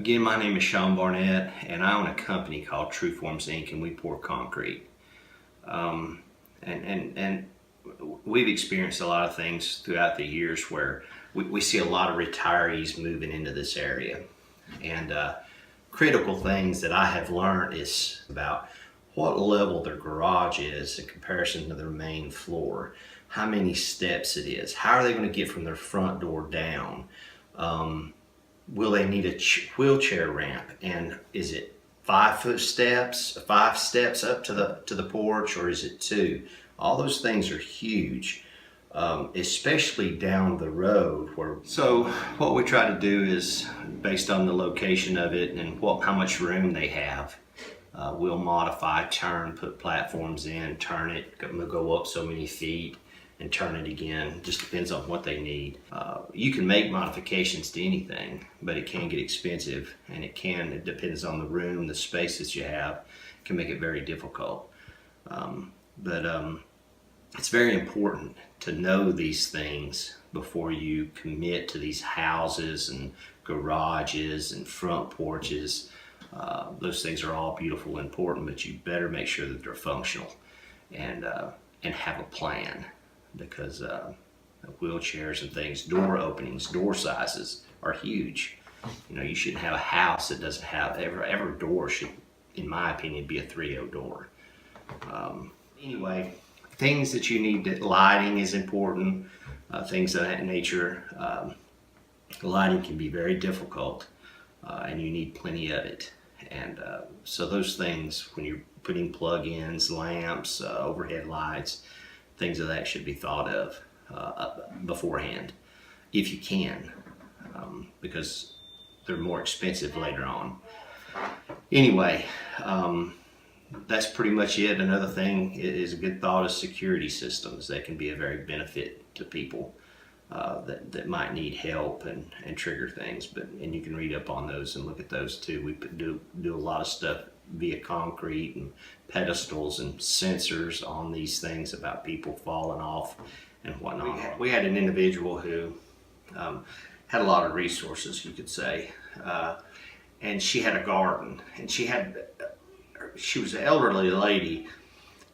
Again, my name is Sean Barnett, and I own a company called Trueforms Inc., and we pour concrete. And we've experienced a lot of things throughout the years where we see a lot of retirees moving into this area. And critical things that I have learned is about what level their garage is in comparison to their main floor, how many steps it is, how are they going to get from their front door down. Will they need a wheelchair ramp, and is it 5 steps up to the porch, or is it 2? All those things are huge, especially down the road. So what we try to do is, based on the location of it and how much room they have, we'll modify, turn, put platforms in, turn it, go up so many feet, and turn it again. Just depends on what they need. You can make modifications to anything, but it can get expensive, and it depends on the room, the space that you have, can make it very difficult. It's very important to know these things before you commit to these houses and garages and front porches. Those things are all beautiful and important, but you better make sure that they're functional and have a plan. Because wheelchairs and things, door openings, door sizes are huge. You know, you shouldn't have a house that doesn't have, every door should, in my opinion, be a 3.0 door. Anyway, things that you need, lighting is important, things of that nature. Lighting can be very difficult, and you need plenty of it. And so those things, when you're putting plug-ins, lamps, overhead lights, things of that should be thought of beforehand, if you can, because they're more expensive later on. Anyway, that's pretty much it. Another thing is a good thought is security systems. That can be a very benefit to people that might need help and trigger things. And you can read up on those and look at those too. We do a lot of stuff via concrete and pedestals and sensors on these things about people falling off and whatnot. We had an individual who had a lot of resources, you could say, and she had a garden, and she was an elderly lady,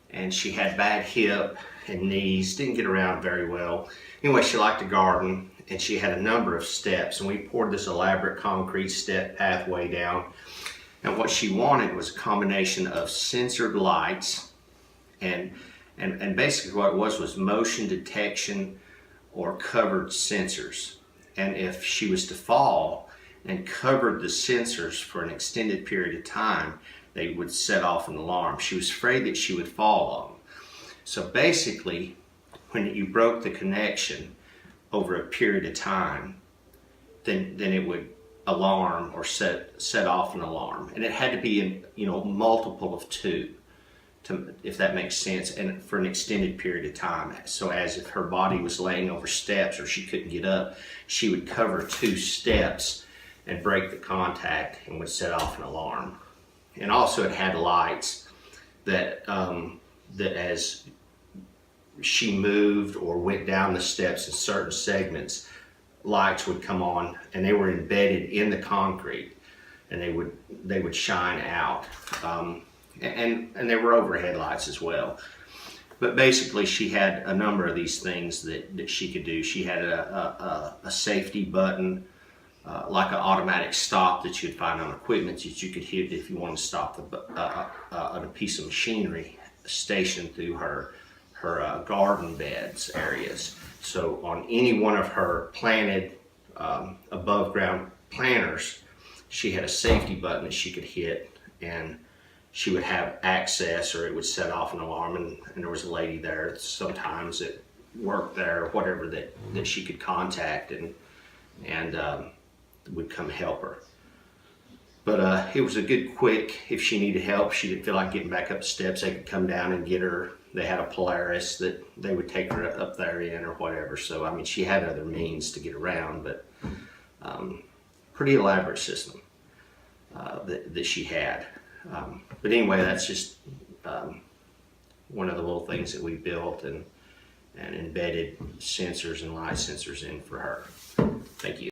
and she had bad hip and knees, didn't get around very well. Anyway, she liked to garden, and she had a number of steps, and we poured this elaborate concrete step pathway down. And what she wanted was a combination of sensored lights and basically what it was motion detection or covered sensors. And if she was to fall and covered the sensors for an extended period of time, they would set off an alarm. She was afraid that she would fall on them. So basically, when you broke the connection over a period of time, then it would alarm or set off an alarm, and it had to be in multiple of 2, if that makes sense, and for an extended period of time. So as if her body was laying over steps or she couldn't get up, she would cover 2 steps and break the contact and would set off an alarm. And also it had lights that as she moved or went down the steps in certain segments, lights would come on, and they were embedded in the concrete, and they would shine out, and there were overhead lights as well. But basically, she had a number of these things that she could do. She had a safety button, like an automatic stop that you'd find on equipment that you could hit if you wanted to stop on a piece of machinery stationed through her garden beds areas. So on any one of her planted above ground planters, she had a safety button that she could hit, and she would have access, or it would set off an alarm, and there was a lady there sometimes that worked there or whatever that she could contact and would come help her. But it was a good quick, if she needed help, she didn't feel like getting back up the steps, they could come down and get her. They had a Polaris that they would take her up there in or whatever. So, I mean, she had other means to get around, but pretty elaborate system that she had. But anyway, that's just one of the little things that we built and embedded sensors and light sensors in for her. Thank you.